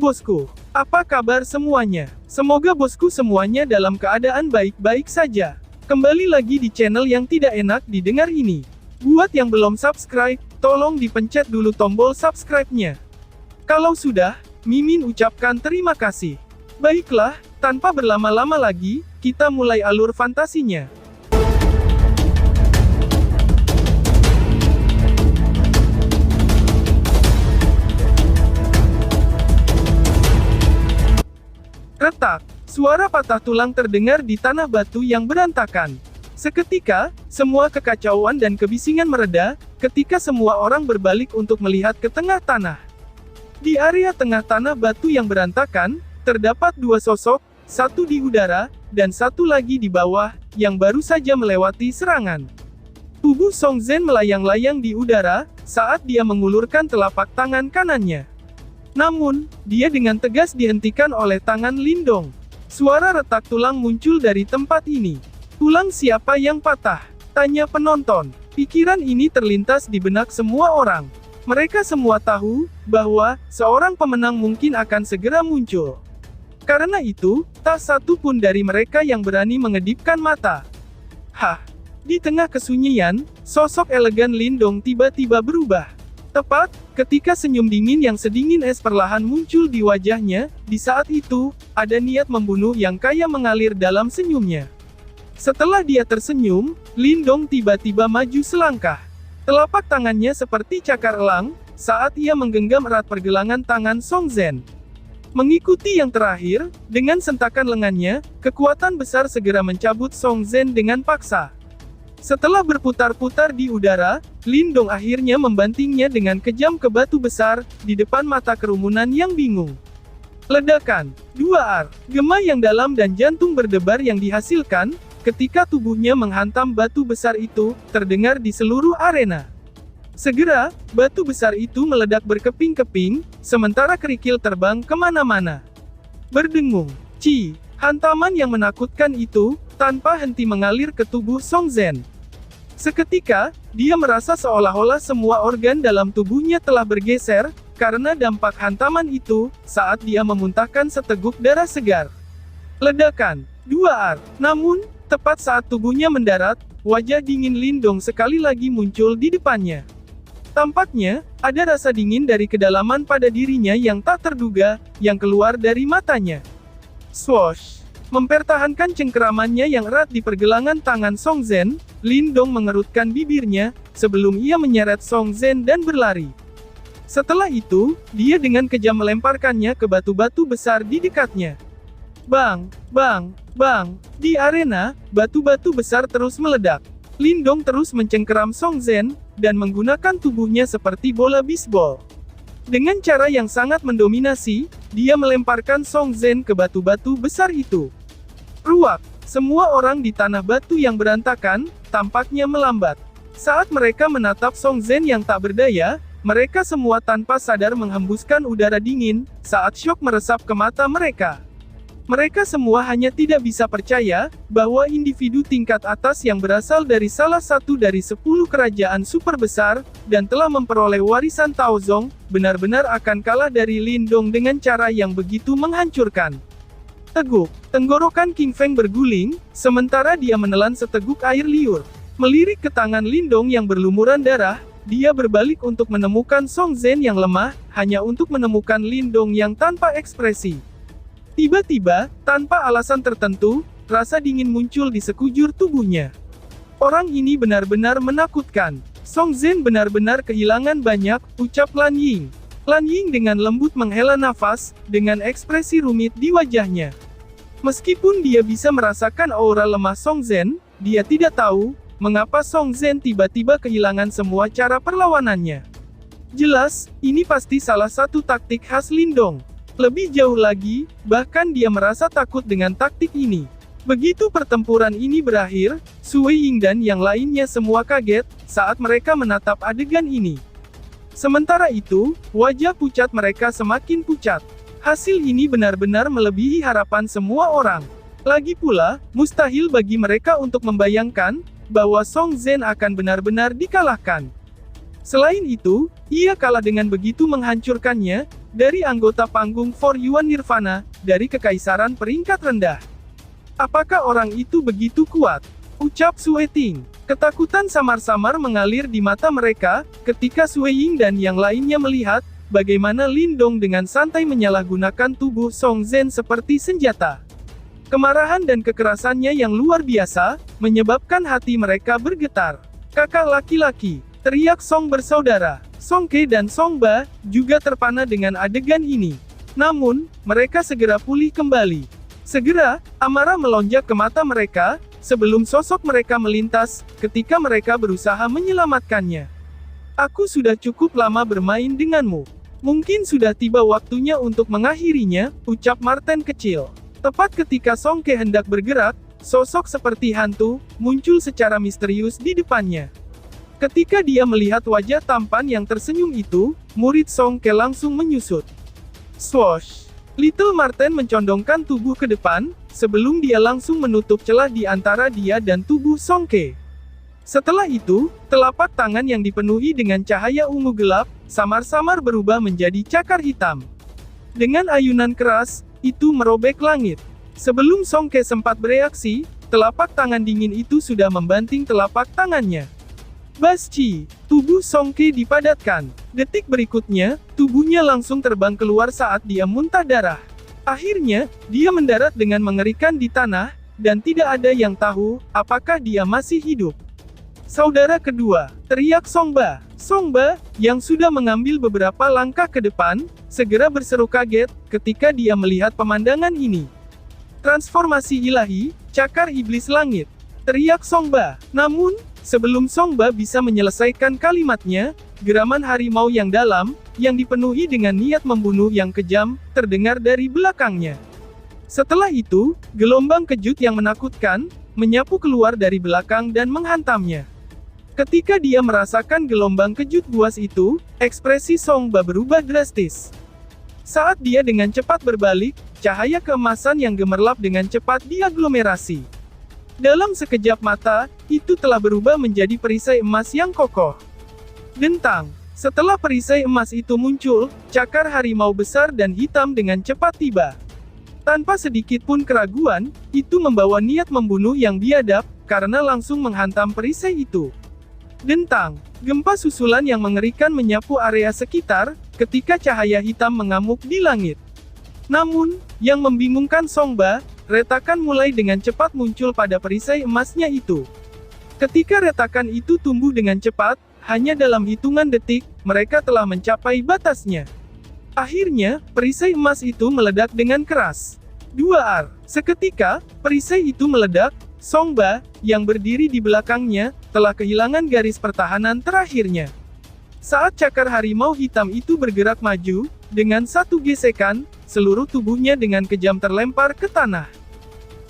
bosku. Apa kabar semuanya? Semoga bosku semuanya dalam keadaan baik-baik saja. Kembali lagi di channel yang tidak enak didengar ini. Buat yang belum subscribe, tolong dipencet dulu tombol subscribe-nya. Kalau sudah, Mimin ucapkan terima kasih. Baiklah, tanpa berlama-lama lagi, kita mulai alur fantasinya. Retak, suara patah tulang terdengar di tanah batu yang berantakan. Seketika, semua kekacauan dan kebisingan mereda, ketika semua orang berbalik untuk melihat ke tengah tanah. Di area tengah tanah batu yang berantakan, terdapat dua sosok, satu di udara, dan satu lagi di bawah, yang baru saja melewati serangan. Tubuh Song Zhen melayang-layang di udara, saat dia mengulurkan telapak tangan kanannya. Namun, dia dengan tegas dihentikan oleh tangan Lindong. Suara retak tulang muncul dari tempat ini. Tulang siapa yang patah? Tanya penonton. Pikiran ini terlintas di benak semua orang. Mereka semua tahu, bahwa, seorang pemenang mungkin akan segera muncul. Karena itu, tak satu pun dari mereka yang berani mengedipkan mata. Hah! Di tengah kesunyian, sosok elegan Lindong tiba-tiba berubah. Tepat, ketika senyum dingin yang sedingin es perlahan muncul di wajahnya, di saat itu, ada niat membunuh yang kaya mengalir dalam senyumnya. Setelah dia tersenyum, Lindong tiba-tiba maju selangkah. Telapak tangannya seperti cakar elang, saat ia menggenggam erat pergelangan tangan Song Zhen. Mengikuti yang terakhir, dengan sentakan lengannya, kekuatan besar segera mencabut Song Zhen dengan paksa. Setelah berputar-putar di udara, Lindong akhirnya membantingnya dengan kejam ke batu besar, di depan mata kerumunan yang bingung. Ledakan, duar, gema yang dalam dan jantung berdebar yang dihasilkan, ketika tubuhnya menghantam batu besar itu, terdengar di seluruh arena. Segera, batu besar itu meledak berkeping-keping, sementara kerikil terbang kemana-mana. Berdengung, hantaman yang menakutkan itu, tanpa henti mengalir ke tubuh Song Zhen. Seketika, dia merasa seolah-olah semua organ dalam tubuhnya telah bergeser, karena dampak hantaman itu, saat dia memuntahkan seteguk darah segar. Ledakan, duar. Namun, tepat saat tubuhnya mendarat, wajah dingin Lindong sekali lagi muncul di depannya. Tampaknya, ada rasa dingin dari kedalaman pada dirinya yang tak terduga, yang keluar dari matanya. Swoosh! Mempertahankan cengkeramannya yang erat di pergelangan tangan Song Zhen, Lindong mengerutkan bibirnya, sebelum ia menyeret Song Zhen dan berlari. Setelah itu, dia dengan kejam melemparkannya ke batu-batu besar di dekatnya. Bang, bang, bang, di arena, batu-batu besar terus meledak. Lindong terus mencengkeram Song Zhen, dan menggunakan tubuhnya seperti bola bisbol. Dengan cara yang sangat mendominasi, dia melemparkan Song Zhen ke batu-batu besar itu. Ruak, semua orang di tanah batu yang berantakan, tampaknya melambat. Saat mereka menatap Song Zhen yang tak berdaya, mereka semua tanpa sadar menghembuskan udara dingin, saat syok meresap ke mata mereka. Mereka semua hanya tidak bisa percaya, bahwa individu tingkat atas yang berasal dari salah satu dari 10 kerajaan super besar, dan telah memperoleh warisan Taozong, benar-benar akan kalah dari Lindong dengan cara yang begitu menghancurkan. Teguk, tenggorokan King Feng berguling, sementara dia menelan seteguk air liur. Melirik ke tangan Lindong yang berlumuran darah, dia berbalik untuk menemukan Song Zhen yang lemah, hanya untuk menemukan Lindong yang tanpa ekspresi. Tiba-tiba, tanpa alasan tertentu, rasa dingin muncul di sekujur tubuhnya. Orang ini benar-benar menakutkan. Song Zhen benar-benar kehilangan banyak, ucap Lan Ying. Lan Ying dengan lembut menghela nafas, dengan ekspresi rumit di wajahnya. Meskipun dia bisa merasakan aura lemah Song Zhen, dia tidak tahu, mengapa Song Zhen tiba-tiba kehilangan semua cara perlawanannya. Jelas, ini pasti salah satu taktik khas Lindong. Lebih jauh lagi, bahkan dia merasa takut dengan taktik ini. Begitu pertempuran ini berakhir, Sui Ying dan yang lainnya semua kaget, saat mereka menatap adegan ini. Sementara itu, wajah pucat mereka semakin pucat. Hasil ini benar-benar melebihi harapan semua orang. Lagi pula, mustahil bagi mereka untuk membayangkan, bahwa Song Zhen akan benar-benar dikalahkan. Selain itu, ia kalah dengan begitu menghancurkannya, dari anggota panggung For Yuan Nirvana, dari kekaisaran peringkat rendah. Apakah orang itu begitu kuat? Ucap Sue Ting. Ketakutan samar-samar mengalir di mata mereka, ketika Sue Ying dan yang lainnya melihat, bagaimana Lindong dengan santai menyalahgunakan tubuh Song Zhen seperti senjata. Kemarahan dan kekerasannya yang luar biasa, menyebabkan hati mereka bergetar. Kakak laki-laki, teriak Song bersaudara. Song Ke dan Song Ba, juga terpana dengan adegan ini. Namun, mereka segera pulih kembali. Segera, amarah melonjak ke mata mereka, sebelum sosok mereka melintas, ketika mereka berusaha menyelamatkannya. Aku sudah cukup lama bermain denganmu. Mungkin sudah tiba waktunya untuk mengakhirinya, ucap Marten kecil. Tepat ketika Song Ke hendak bergerak, sosok seperti hantu, muncul secara misterius di depannya. Ketika dia melihat wajah tampan yang tersenyum itu, murid Song Ke langsung menyusut. Swoosh! Little Marten mencondongkan tubuh ke depan, sebelum dia langsung menutup celah di antara dia dan tubuh Song Ke. Setelah itu, telapak tangan yang dipenuhi dengan cahaya ungu gelap, samar-samar berubah menjadi cakar hitam. Dengan ayunan keras, itu merobek langit. Sebelum Song Ke sempat bereaksi, telapak tangan dingin itu sudah membanting telapak tangannya. Basci, tubuh Song Ke dipadatkan. Detik berikutnya, tubuhnya langsung terbang keluar saat dia muntah darah. Akhirnya, dia mendarat dengan mengerikan di tanah, dan tidak ada yang tahu, apakah dia masih hidup. Saudara kedua, teriak Song Ba. Song Ba, yang sudah mengambil beberapa langkah ke depan, segera berseru kaget, ketika dia melihat pemandangan ini. Transformasi ilahi, cakar iblis langit. Teriak Song Ba. Namun, sebelum Song Ba bisa menyelesaikan kalimatnya, geraman harimau yang dalam, yang dipenuhi dengan niat membunuh yang kejam, terdengar dari belakangnya. Setelah itu, gelombang kejut yang menakutkan, menyapu keluar dari belakang dan menghantamnya. Ketika dia merasakan gelombang kejut buas itu, ekspresi Song Ba berubah drastis. Saat dia dengan cepat berbalik, cahaya keemasan yang gemerlap dengan cepat diaglomerasi. Dalam sekejap mata, itu telah berubah menjadi perisai emas yang kokoh. Dentang. Setelah perisai emas itu muncul, cakar harimau besar dan hitam dengan cepat tiba. Tanpa sedikit pun keraguan, itu membawa niat membunuh yang biadab, karena langsung menghantam perisai itu. Dentang. Gempa susulan yang mengerikan menyapu area sekitar, ketika cahaya hitam mengamuk di langit. Namun, yang membingungkan Song Ba, retakan mulai dengan cepat muncul pada perisai emasnya itu. Ketika retakan itu tumbuh dengan cepat, hanya dalam hitungan detik, mereka telah mencapai batasnya. Akhirnya, perisai emas itu meledak dengan keras. 2 Seketika, perisai itu meledak, Song Ba, yang berdiri di belakangnya, telah kehilangan garis pertahanan terakhirnya. Saat cakar harimau hitam itu bergerak maju, dengan satu gesekan, seluruh tubuhnya dengan kejam terlempar ke tanah.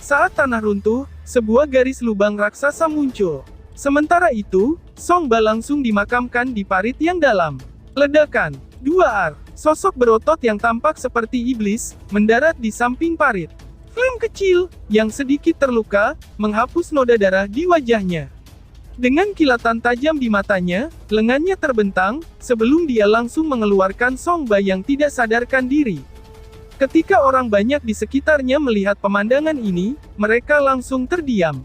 Saat tanah runtuh, sebuah garis lubang raksasa muncul. Sementara itu, Song Ba langsung dimakamkan di parit yang dalam. Ledakan. 2 Sosok berotot yang tampak seperti iblis, mendarat di samping parit. Flame kecil, yang sedikit terluka, menghapus noda darah di wajahnya. Dengan kilatan tajam di matanya, lengannya terbentang, sebelum dia langsung mengeluarkan Song Ba yang tidak sadarkan diri. Ketika orang banyak di sekitarnya melihat pemandangan ini, mereka langsung terdiam.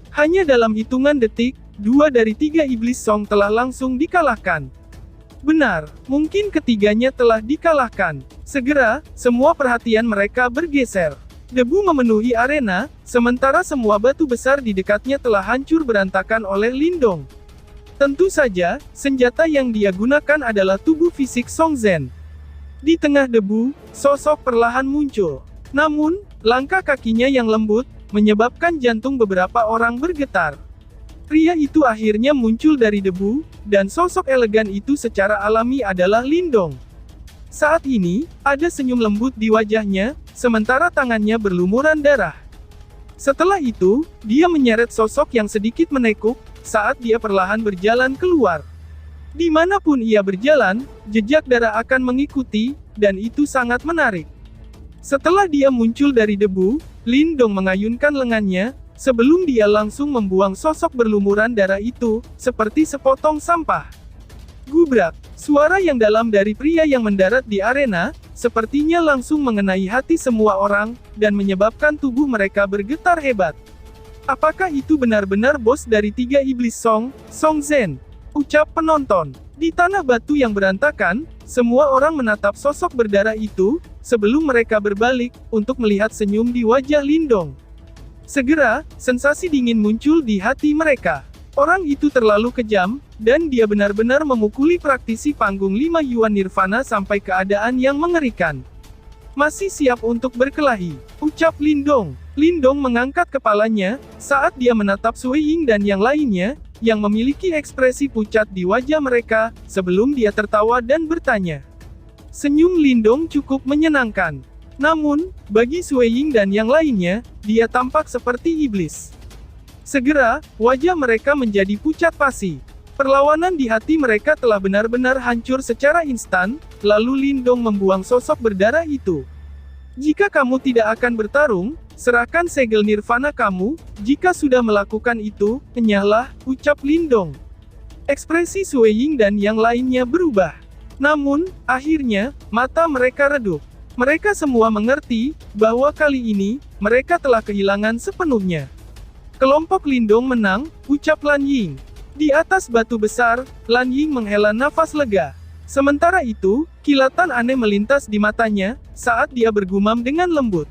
Hanya dalam hitungan detik, 2 dari 3 iblis Song telah langsung dikalahkan. Benar, mungkin ketiganya telah dikalahkan. Segera, semua perhatian mereka bergeser. Debu memenuhi arena, sementara semua batu besar di dekatnya telah hancur berantakan oleh Lindong. Tentu saja, senjata yang dia gunakan adalah tubuh fisik Song Zhen. Di tengah debu, sosok perlahan muncul. Namun, langkah kakinya yang lembut, menyebabkan jantung beberapa orang bergetar. Pria itu akhirnya muncul dari debu, dan sosok elegan itu secara alami adalah Lindong. Saat ini, ada senyum lembut di wajahnya, sementara tangannya berlumuran darah. Setelah itu, dia menyeret sosok yang sedikit menekuk, saat dia perlahan berjalan keluar. Dimanapun ia berjalan, jejak darah akan mengikuti, dan itu sangat menarik. Setelah dia muncul dari debu, Lindong mengayunkan lengannya, sebelum dia langsung membuang sosok berlumuran darah itu, seperti sepotong sampah. Gubrak, suara yang dalam dari pria yang mendarat di arena, sepertinya langsung mengenai hati semua orang, dan menyebabkan tubuh mereka bergetar hebat. Apakah itu benar-benar bos dari tiga iblis Song Zhen? Ucap penonton. Di tanah batu yang berantakan, semua orang menatap sosok berdarah itu, sebelum mereka berbalik, untuk melihat senyum di wajah Lindong. Segera, sensasi dingin muncul di hati mereka. Orang itu terlalu kejam, dan dia benar-benar memukuli praktisi panggung 5 Yuan Nirvana sampai keadaan yang mengerikan. Masih siap untuk berkelahi, ucap Lindong. Lindong mengangkat kepalanya, saat dia menatap Sui Ying dan yang lainnya, yang memiliki ekspresi pucat di wajah mereka, sebelum dia tertawa dan bertanya. Senyum Lindong cukup menyenangkan. Namun, bagi Sui Ying dan yang lainnya, dia tampak seperti iblis. Segera, wajah mereka menjadi pucat pasi. Perlawanan di hati mereka telah benar-benar hancur secara instan, lalu Lindong membuang sosok berdarah itu. Jika kamu tidak akan bertarung, serahkan segel nirvana kamu. Jika sudah melakukan itu, enyahlah, ucap Lindong. Ekspresi Sui Ying dan yang lainnya berubah. Namun, akhirnya, mata mereka redup. Mereka semua mengerti, bahwa kali ini, mereka telah kehilangan sepenuhnya. Kelompok Lindong menang, ucap Lan Ying. Di atas batu besar, Lan Ying menghela nafas lega. Sementara itu, kilatan aneh melintas di matanya, saat dia bergumam dengan lembut.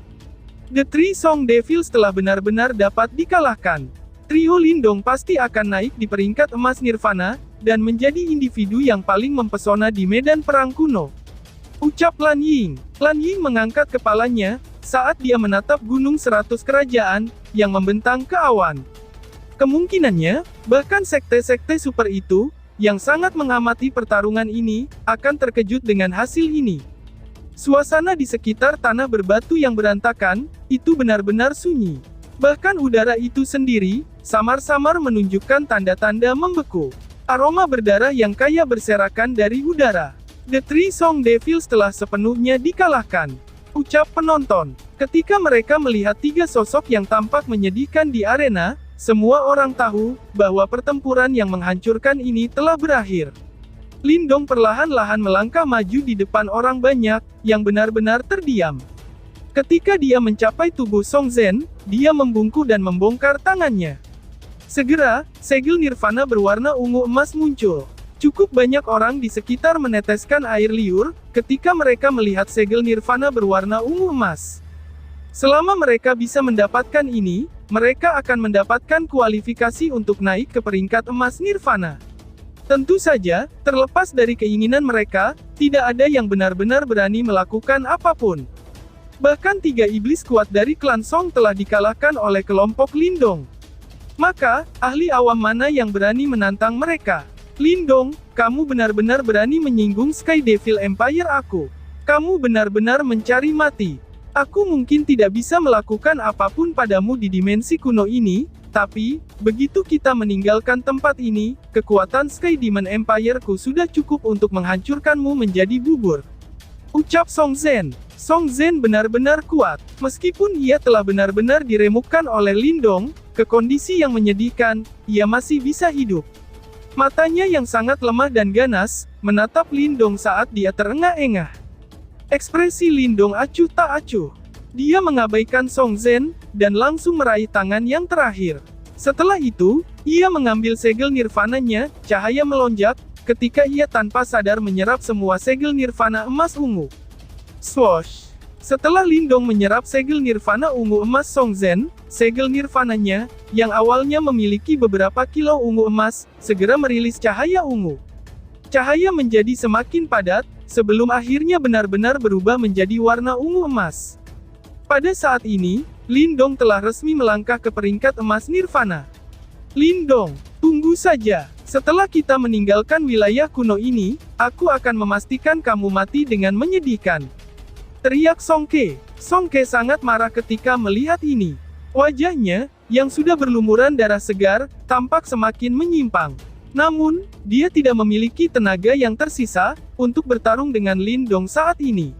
The Three Song Devils telah benar-benar dapat dikalahkan. Trio Lindong pasti akan naik di peringkat emas Nirvana, dan menjadi individu yang paling mempesona di medan perang kuno. Ucap Lan Ying. Lan Ying mengangkat kepalanya, saat dia menatap gunung 100 kerajaan, yang membentang ke awan. Kemungkinannya, bahkan sekte-sekte super itu, yang sangat mengamati pertarungan ini, akan terkejut dengan hasil ini. Suasana di sekitar tanah berbatu yang berantakan, itu benar-benar sunyi. Bahkan udara itu sendiri, samar-samar menunjukkan tanda-tanda membeku. Aroma berdarah yang kaya berserakan dari udara. The Three Song Devils telah sepenuhnya dikalahkan. Ucap penonton. Ketika mereka melihat tiga sosok yang tampak menyedihkan di arena, semua orang tahu, bahwa pertempuran yang menghancurkan ini telah berakhir. Lindong perlahan-lahan melangkah maju di depan orang banyak, yang benar-benar terdiam. Ketika dia mencapai tubuh Song Zhen, dia membungkuk dan membongkar tangannya. Segera, segel nirvana berwarna ungu emas muncul. Cukup banyak orang di sekitar meneteskan air liur, ketika mereka melihat segel nirvana berwarna ungu emas. Selama mereka bisa mendapatkan ini, mereka akan mendapatkan kualifikasi untuk naik ke peringkat emas Nirvana. Tentu saja, terlepas dari keinginan mereka, tidak ada yang benar-benar berani melakukan apapun. Bahkan tiga iblis kuat dari klan Song telah dikalahkan oleh kelompok Lindong. Maka, ahli awam mana yang berani menantang mereka? Lindong, kamu benar-benar berani menyinggung Sky Devil Empire aku. Kamu benar-benar mencari mati. Aku mungkin tidak bisa melakukan apapun padamu di dimensi kuno ini, tapi, begitu kita meninggalkan tempat ini, kekuatan Sky Demon Empire-ku sudah cukup untuk menghancurkanmu menjadi bubur. Ucap Song Zhen. Song Zhen benar-benar kuat. Meskipun ia telah benar-benar diremukkan oleh Lindong, ke kondisi yang menyedihkan, ia masih bisa hidup. Matanya yang sangat lemah dan ganas, menatap Lindong saat dia terengah-engah. Ekspresi Lindong acuh tak acuh. Dia mengabaikan Song Zhen, dan langsung meraih tangan yang terakhir. Setelah itu, ia mengambil segel nirvananya, cahaya melonjak, ketika ia tanpa sadar menyerap semua segel nirvana emas ungu. Swoosh! Setelah Lindong menyerap segel nirvana ungu emas Song Zhen, segel nirvananya, yang awalnya memiliki beberapa kilo ungu emas, segera merilis cahaya ungu. Cahaya menjadi semakin padat, sebelum akhirnya benar-benar berubah menjadi warna ungu emas. Pada saat ini, Lindong telah resmi melangkah ke peringkat emas Nirvana. Lindong, tunggu saja. Setelah kita meninggalkan wilayah kuno ini, aku akan memastikan kamu mati dengan menyedihkan. Teriak Song Ke. Song Ke sangat marah ketika melihat ini. Wajahnya, yang sudah berlumuran darah segar, tampak semakin menyimpang. Namun, dia tidak memiliki tenaga yang tersisa, untuk bertarung dengan Lindong saat ini.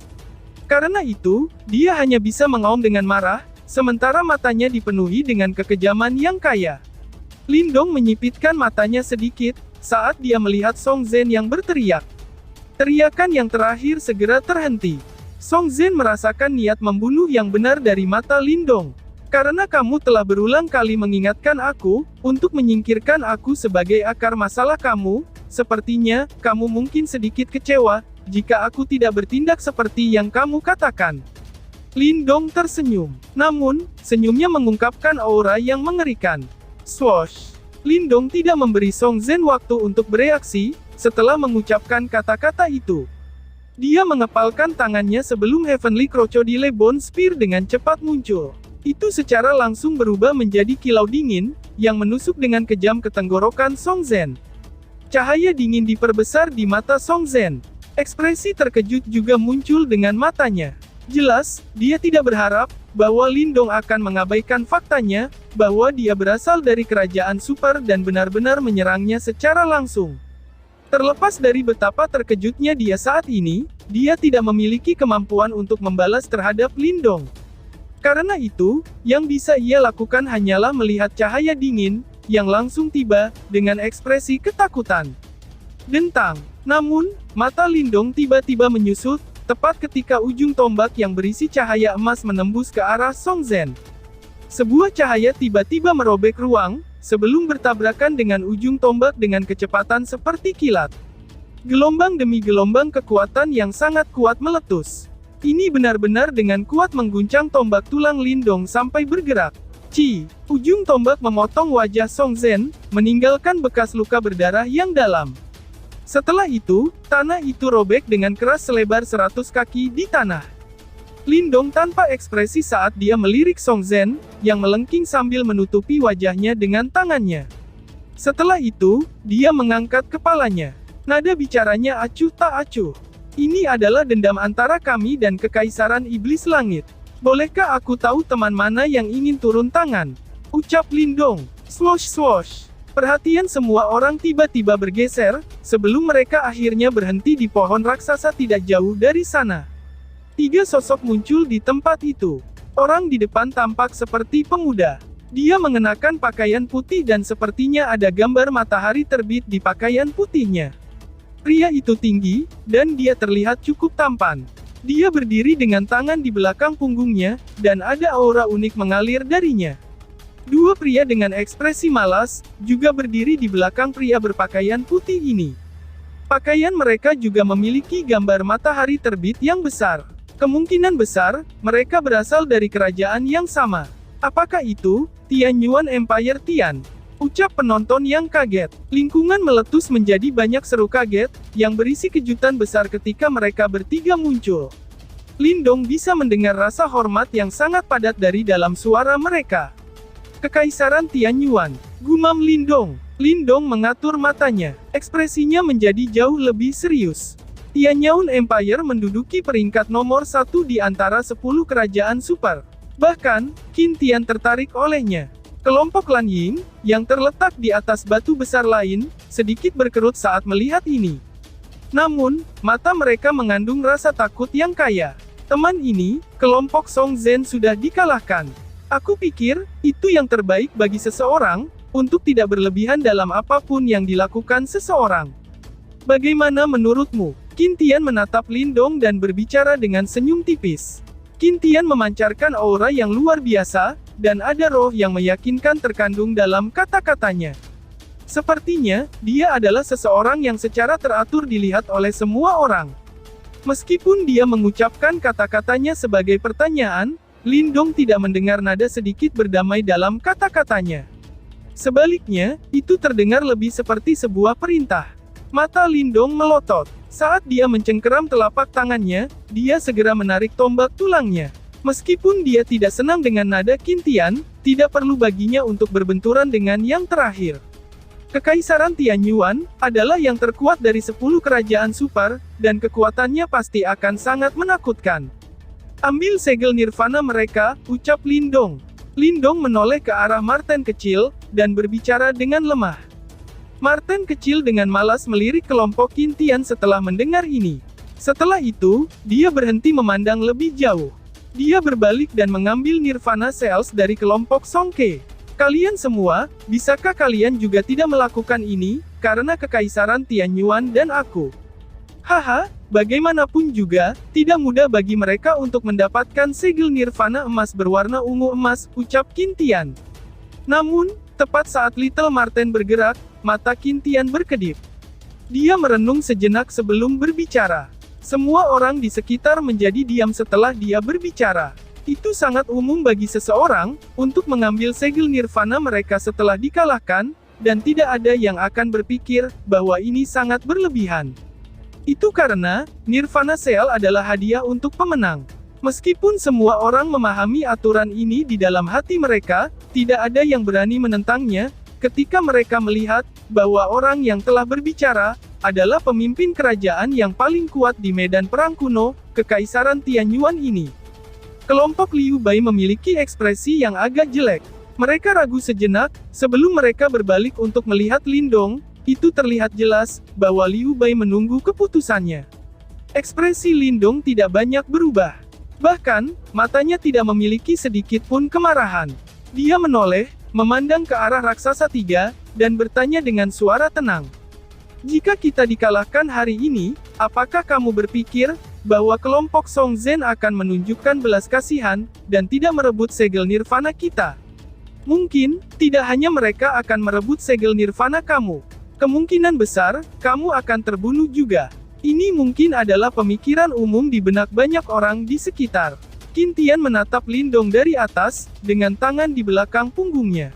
Karena itu, dia hanya bisa mengaum dengan marah, sementara matanya dipenuhi dengan kekejaman yang kaya. Lindong menyipitkan matanya sedikit, saat dia melihat Song Zhen yang berteriak. Teriakan yang terakhir segera terhenti. Song Zhen merasakan niat membunuh yang benar dari mata Lindong. Karena kamu telah berulang kali mengingatkan aku, untuk menyingkirkan aku sebagai akar masalah kamu, sepertinya, kamu mungkin sedikit kecewa, jika aku tidak bertindak seperti yang kamu katakan. Lindong tersenyum. Namun, senyumnya mengungkapkan aura yang mengerikan. Swoosh! Lindong tidak memberi Song Zhen waktu untuk bereaksi, setelah mengucapkan kata-kata itu. Dia mengepalkan tangannya sebelum Heavenly Crocodile Bone Spear dengan cepat muncul. Itu secara langsung berubah menjadi kilau dingin, yang menusuk dengan kejam ke tenggorokan Song Zhen. Cahaya dingin diperbesar di mata Song Zhen. Ekspresi terkejut juga muncul dengan matanya. Jelas, dia tidak berharap bahwa Lindong akan mengabaikan faktanya, bahwa dia berasal dari kerajaan super dan benar-benar menyerangnya secara langsung. Terlepas dari betapa terkejutnya dia saat ini, dia tidak memiliki kemampuan untuk membalas terhadap Lindong. Karena itu, yang bisa ia lakukan hanyalah melihat cahaya dingin, yang langsung tiba, dengan ekspresi ketakutan. Dentang. Namun, mata Lindong tiba-tiba menyusut, tepat ketika ujung tombak yang berisi cahaya emas menembus ke arah Song Zhen. Sebuah cahaya tiba-tiba merobek ruang, sebelum bertabrakan dengan ujung tombak dengan kecepatan seperti kilat. Gelombang demi gelombang kekuatan yang sangat kuat meletus. Ini benar-benar dengan kuat mengguncang tombak tulang Lindong sampai bergerak. Ujung tombak memotong wajah Song Zhen, meninggalkan bekas luka berdarah yang dalam. Setelah itu, tanah itu robek dengan keras selebar 100 kaki di tanah. Lindong tanpa ekspresi saat dia melirik Song Zhen, yang melengking sambil menutupi wajahnya dengan tangannya. Setelah itu, dia mengangkat kepalanya. Nada bicaranya acuh tak acuh. Ini adalah dendam antara kami dan Kekaisaran Iblis Langit. Bolehkah aku tahu teman mana yang ingin turun tangan? Ucap Lindong. Swoosh swoosh. Perhatian semua orang tiba-tiba bergeser, sebelum mereka akhirnya berhenti di pohon raksasa tidak jauh dari sana. 3 sosok muncul di tempat itu. Orang di depan tampak seperti pemuda. Dia mengenakan pakaian putih dan sepertinya ada gambar matahari terbit di pakaian putihnya. Pria itu tinggi, dan dia terlihat cukup tampan. Dia berdiri dengan tangan di belakang punggungnya, dan ada aura unik mengalir darinya. 2 pria dengan ekspresi malas, juga berdiri di belakang pria berpakaian putih ini. Pakaian mereka juga memiliki gambar matahari terbit yang besar. Kemungkinan besar, mereka berasal dari kerajaan yang sama. Apakah itu, Tianyuan Empire Tian? Ucap penonton yang kaget. Lingkungan meletus menjadi banyak seru kaget, yang berisi kejutan besar ketika mereka bertiga muncul. Lindong bisa mendengar rasa hormat yang sangat padat dari dalam suara mereka. Kekaisaran Tianyuan, gumam Lindong. Lindong mengatur matanya. Ekspresinya menjadi jauh lebih serius. Tianyuan Empire menduduki peringkat nomor 1 di antara 10 kerajaan super. Bahkan, Qin Tian tertarik olehnya. Kelompok Lan Ying, yang terletak di atas batu besar lain, sedikit berkerut saat melihat ini. Namun, mata mereka mengandung rasa takut yang kaya. Teman ini, kelompok Song Zhen sudah dikalahkan. Aku pikir, itu yang terbaik bagi seseorang, untuk tidak berlebihan dalam apapun yang dilakukan seseorang. Bagaimana menurutmu? Qin Tian menatap Lindong dan berbicara dengan senyum tipis. Qin Tian memancarkan aura yang luar biasa, dan ada roh yang meyakinkan terkandung dalam kata-katanya. Sepertinya, dia adalah seseorang yang secara teratur dilihat oleh semua orang. Meskipun dia mengucapkan kata-katanya sebagai pertanyaan, Lindong tidak mendengar nada sedikit berdamai dalam kata-katanya. Sebaliknya, itu terdengar lebih seperti sebuah perintah. Mata Lindong melotot. Saat dia mencengkeram telapak tangannya, dia segera menarik tombak tulangnya. Meskipun dia tidak senang dengan nada Qin Tian, tidak perlu baginya untuk berbenturan dengan yang terakhir. Kekaisaran Tianyuan adalah yang terkuat dari 10 kerajaan super, dan kekuatannya pasti akan sangat menakutkan. Ambil segel nirvana mereka, ucap Lindong. Lindong menoleh ke arah Marten kecil, dan berbicara dengan lemah. Marten kecil dengan malas melirik kelompok Qin Tian setelah mendengar ini. Setelah itu, dia berhenti memandang lebih jauh. Dia berbalik dan mengambil nirvana cells dari kelompok Song Ke. Kalian semua, bisakah kalian juga tidak melakukan ini, karena Kekaisaran Tianyuan dan aku? Haha, bagaimanapun juga, tidak mudah bagi mereka untuk mendapatkan segel nirvana emas berwarna ungu emas, ucap Qin Tian. Namun, tepat saat Little Marten bergerak, mata Qin Tian berkedip. Dia merenung sejenak sebelum berbicara. Semua orang di sekitar menjadi diam setelah dia berbicara. Itu sangat umum bagi seseorang, untuk mengambil segel nirvana mereka setelah dikalahkan, dan tidak ada yang akan berpikir, bahwa ini sangat berlebihan. Itu karena, Nirvana Seal adalah hadiah untuk pemenang. Meskipun semua orang memahami aturan ini di dalam hati mereka, tidak ada yang berani menentangnya, ketika mereka melihat, bahwa orang yang telah berbicara, adalah pemimpin kerajaan yang paling kuat di medan perang kuno, Kekaisaran Tianyuan ini. Kelompok Liu Bai memiliki ekspresi yang agak jelek. Mereka ragu sejenak, sebelum mereka berbalik untuk melihat Lindong. Itu terlihat jelas, bahwa Liu Bai menunggu keputusannya. Ekspresi Lindong tidak banyak berubah. Bahkan, matanya tidak memiliki sedikit pun kemarahan. Dia menoleh, memandang ke arah raksasa 3, dan bertanya dengan suara tenang. Jika kita dikalahkan hari ini, apakah kamu berpikir, bahwa kelompok Song Zhen akan menunjukkan belas kasihan, dan tidak merebut segel nirvana kita? Mungkin, tidak hanya mereka akan merebut segel nirvana kamu. Kemungkinan besar, kamu akan terbunuh juga. Ini mungkin adalah pemikiran umum di benak banyak orang di sekitar. Qin Tian menatap Lindong dari atas, dengan tangan di belakang punggungnya.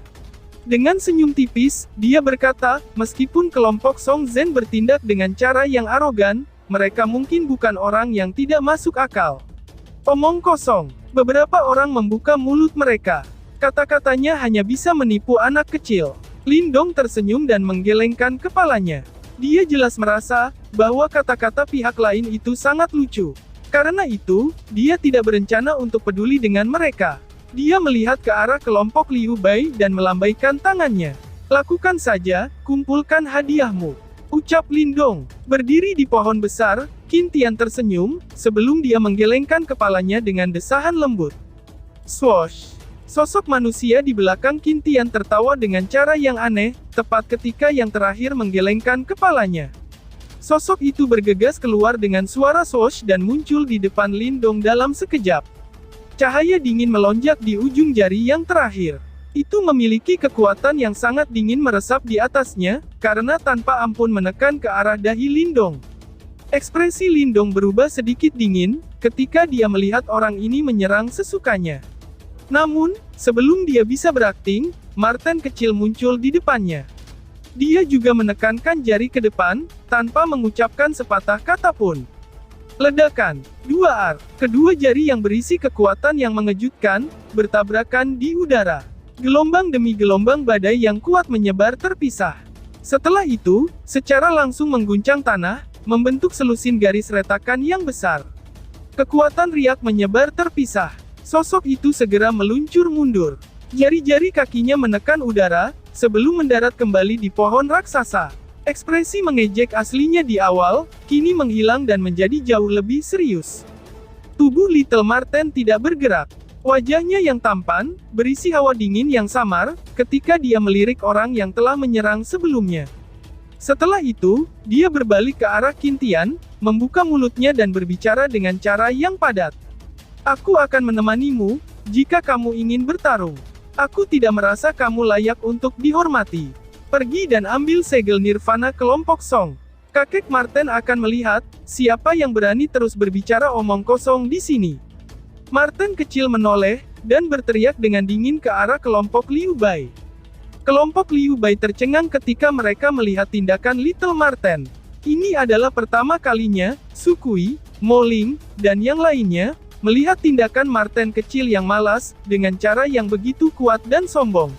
Dengan senyum tipis, dia berkata, meskipun kelompok Song Zhen bertindak dengan cara yang arogan, mereka mungkin bukan orang yang tidak masuk akal. Omong kosong. Beberapa orang membuka mulut mereka. Kata-katanya hanya bisa menipu anak kecil. Lindong tersenyum dan menggelengkan kepalanya. Dia jelas merasa, bahwa kata-kata pihak lain itu sangat lucu. Karena itu, dia tidak berencana untuk peduli dengan mereka. Dia melihat ke arah kelompok Liu Bai dan melambaikan tangannya. Lakukan saja, kumpulkan hadiahmu. Ucap Lindong. Berdiri di pohon besar, Qin Tian tersenyum, sebelum dia menggelengkan kepalanya dengan desahan lembut. Swoosh! Sosok manusia di belakang Qin Tian tertawa dengan cara yang aneh, tepat ketika yang terakhir menggelengkan kepalanya. Sosok itu bergegas keluar dengan suara swoosh dan muncul di depan Lindong dalam sekejap. Cahaya dingin melonjak di ujung jari yang terakhir. Itu memiliki kekuatan yang sangat dingin meresap di atasnya, karena tanpa ampun menekan ke arah dahi Lindong. Ekspresi Lindong berubah sedikit dingin, ketika dia melihat orang ini menyerang sesukanya. Namun, sebelum dia bisa berakting, Marten kecil muncul di depannya. Dia juga menekankan jari ke depan, tanpa mengucapkan sepatah kata pun. Ledakan. 2 Kedua jari yang berisi kekuatan yang mengejutkan, bertabrakan di udara. Gelombang demi gelombang badai yang kuat menyebar terpisah. Setelah itu, secara langsung mengguncang tanah, membentuk selusin garis retakan yang besar. Kekuatan riak menyebar terpisah. Sosok itu segera meluncur mundur. Jari-jari kakinya menekan udara, sebelum mendarat kembali di pohon raksasa. Ekspresi mengejek aslinya di awal, kini menghilang dan menjadi jauh lebih serius. Tubuh Little Marten tidak bergerak. Wajahnya yang tampan, berisi hawa dingin yang samar, ketika dia melirik orang yang telah menyerang sebelumnya. Setelah itu, dia berbalik ke arah Qin Tian, membuka mulutnya dan berbicara dengan cara yang padat. Aku akan menemanimu, jika kamu ingin bertarung. Aku tidak merasa kamu layak untuk dihormati. Pergi dan ambil segel nirvana kelompok Song. Kakek Marten akan melihat, siapa yang berani terus berbicara omong kosong di sini. Marten kecil menoleh, dan berteriak dengan dingin ke arah kelompok Liu Bai. Kelompok Liu Bai tercengang ketika mereka melihat tindakan Little Marten. Ini adalah pertama kalinya, Sukui, Moling, dan yang lainnya, melihat tindakan Marten kecil yang malas, dengan cara yang begitu kuat dan sombong.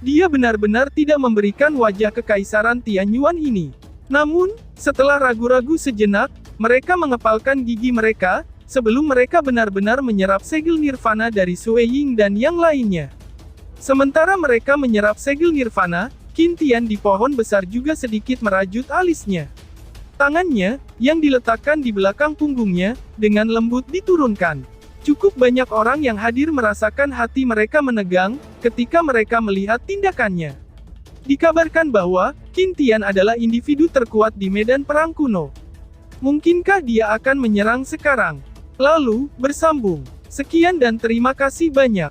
Dia benar-benar tidak memberikan wajah kekaisaran Tianyuan ini. Namun, setelah ragu-ragu sejenak, mereka mengepalkan gigi mereka, sebelum mereka benar-benar menyerap segel nirvana dari Sue Ying dan yang lainnya. Sementara mereka menyerap segel nirvana, Qin Tian di pohon besar juga sedikit merajut alisnya. Tangannya, yang diletakkan di belakang punggungnya, dengan lembut diturunkan. Cukup banyak orang yang hadir merasakan hati mereka menegang, ketika mereka melihat tindakannya. Dikabarkan bahwa, Qin Tian adalah individu terkuat di medan perang kuno. Mungkinkah dia akan menyerang sekarang? Lalu, bersambung. Sekian dan terima kasih banyak.